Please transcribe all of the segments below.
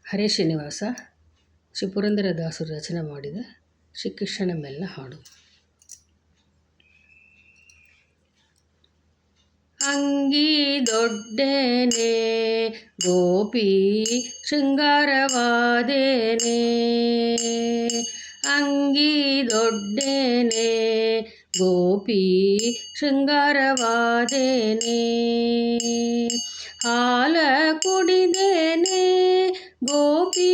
ಹರೇ ಶ್ರೀನಿವಾಸ ಶ್ರೀ ಪುರಂದರದಾಸರು ರಚನೆ ಮಾಡಿದ ಶ್ರೀ ಕೃಷ್ಣನ ಮೇಲಿನ ಹಾಡು. ಅಂಗಿ ದೊಡ್ಡೇನೆ ಗೋಪಿ ಶೃಂಗಾರವಾದೇನೆ, ಅಂಗಿ ದೊಡ್ಡೇನೆ ಗೋಪಿ ಶೃಂಗಾರವಾದೇನೆ, ಹಾಲ ಕುಡಿದೇನೆ ಗೋಪಿ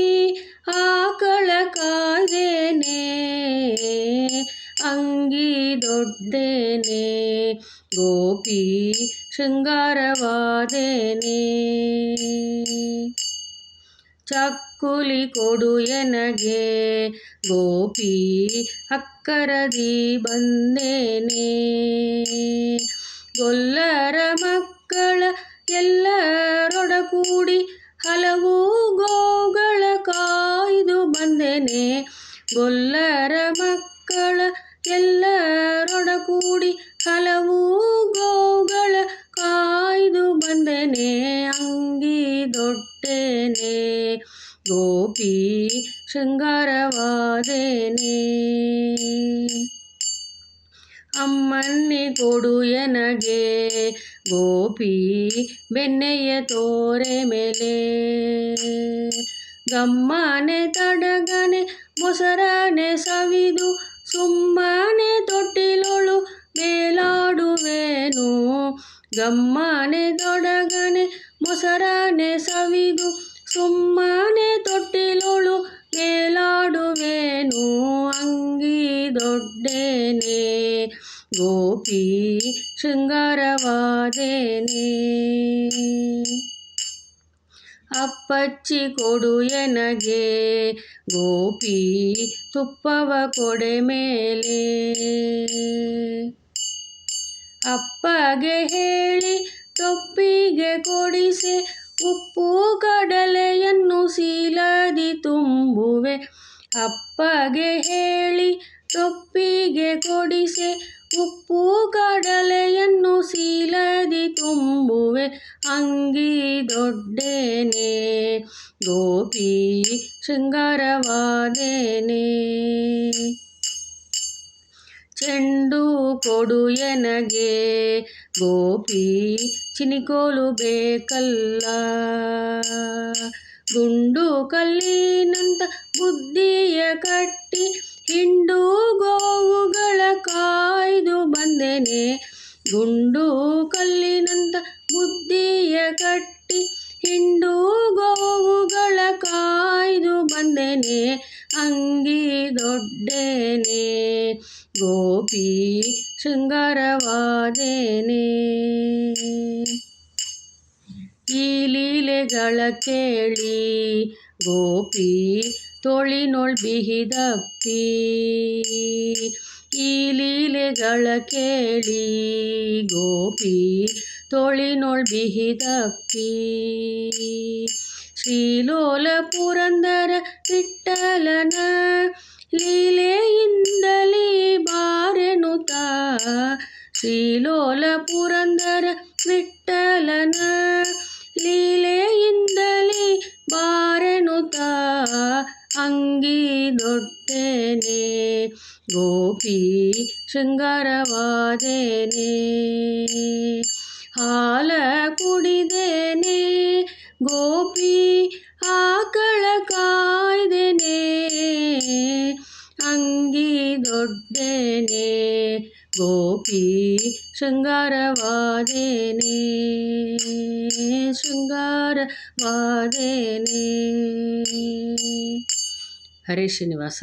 ಆಕಳ ಕಾಯ್ದೇನೆ, ಅಂಗಿ ದೊಡ್ಡೇನೆ ಗೋಪಿ ಶೃಂಗಾರವಾದೇನೆ, ಚಕ್ಕುಲಿ ಕೊಡು ಎನಗೆ ಗೋಪಿ ಅಕ್ಕರದಿ ಬಂದೇನೆ, ಗೊಲ್ಲರ ಮಕ್ಕಳ ಎಲ್ಲರೊಡಗೂಡಿ ಹಲವು ಗೋಗಳ ಕಾಯ್ದು ಬಂದೇನೆ, ಗೊಲ್ಲರ ಮಕ್ಕಳ ಎಲ್ಲರೊಡಗೂಡಿ ಹಲವು ಗೋಗಳ ಕಾಯ್ದು ಬಂದೇನೆ, ಅಂಗಿ ದೊಡ್ಡೇನೆ ಗೋಪಿ ಶೃಂಗಾರವಾದೇನೆ, ಅಮ್ಮನ್ನಿ ಕೊಡು ಎನಗೆ ಗೋಪಿ ಬೆಣ್ಣೆಯ ತೋರೆ ಮೇಲೆ, ಗಮ್ಮನೆ ತಡಗನೆ ಮೊಸರನೆ ಸವಿದು ಸುಮ್ಮನೆ ತೊಟ್ಟಿಲೊಳು ಮೇಲಾಡುವೆನು, ಗಮ್ಮನೆ ತೊಡಗನೆ ಮೊಸರನೆ ಸವಿದು ಸುಮ್ಮನೆ ತೊಟ್ಟಿಲೊಳು ಮೇಲಾಡುವೆನು, ಅಂಗಿ ದೊಡ್ಡೇನೆ ಗೋಪಿ ಶೃಂಗಾರವಾದೇನೆ, ಅಪ್ಪಚ್ಚಿ ಕೊಡು ಎನಗೆ ಗೋಪಿ ತುಪ್ಪವ ಕೊಡೆ ಮೇಲೆ, ಅಪ್ಪಗೆ ಹೇಳಿ ತೊಪ್ಪಿಗೆ ಕೊಡಿಸೆ ಉಪ್ಪು ಕಡಲೆಯನ್ನು ಸೀಲದಿ ತುಂಬುವೆ, ಅಪ್ಪಗೆ ಹೇಳಿ ತೊಪ್ಪಿಗೆ ಕೊಡಿಸೆ ಉಪ್ಪು ಕಡಲೆಯನ್ನು ಸೀಲದಿ ತುಂಬುವೆ, ಅಂಗಿ ದೊಡ್ಡೇನೆ ಗೋಪಿ ಶೃಂಗಾರವಾದೇನೆ, ಚೆಂಡು ಕೊಡು ಎನಗೆ ಗೋಪಿ ಚಿನಿಕೋಲು ಬೇಕಲ್ಲ, ಗುಂಡು ಕಲ್ಲಿನಂತ ಬುದ್ಧಿಯ ಕಟ್ಟಿ ಹಿಂಡು ಗೋವುಗಳ ಕಾಯ್ದು ಬಂದೇನೆ, ಗುಂಡು ಕಲ್ಲಿನಂತ ಬುದ್ಧಿಯ ಕಟ್ಟಿ ಹಿಂಡು ಗೋವುಗಳ ಕಾಯ್ದು ಬಂದೇನೆ, ಅಂಗಿ ದೊಡ್ಡೇನೆ ಗೋಪಿ ಶೃಂಗಾರವಾದೇನೆ, ಈ ಲೀಲೆಗಳ ಕೇಳಿ ಗೋಪಿ ತೋಳಿನೊಳ್ ಬಿಹಿದಪ್ಪಿ, ಈ ಲೀಲೆಗಳ ಕೇಳಿ ಗೋಪಿ ತೋಳಿನೊಳ್ ಬಿಹಿದಪ್ಪಿ, ಶ್ರೀಲೋಲ ಪುರಂದರ ವಿಠ್ಠಲನ ಲೀಲೆಯಿಂದಲೇ ಬಾರೆನುತ, ಶ್ರೀಲೋಲ ಪುರಂದರ ವಿಠ್ಠಲನ ಲೀಲೆಯಿಂದಲೇ ಬಾರೆನುತ, ಅಂಗಿ ದೊಡ್ಡೇನೆ ಗೋಪಿ ಶೃಂಗಾರವಾದೇನೆ, ಹಾಲ ಕುಡಿದೇನೆ ಗೋಪಿ ಆಕಳ ಕಾಯ್ದೇನೆ, ಅಂಗಿ ದೊಡ್ಡೇನೆ ಗೋಪಿ ಶೃಂಗಾರವಾದೇನೆ, ಶೃಂಗಾರವಾದೇನೆ. ಹರೇ ಶ್ರೀನಿವಾಸ.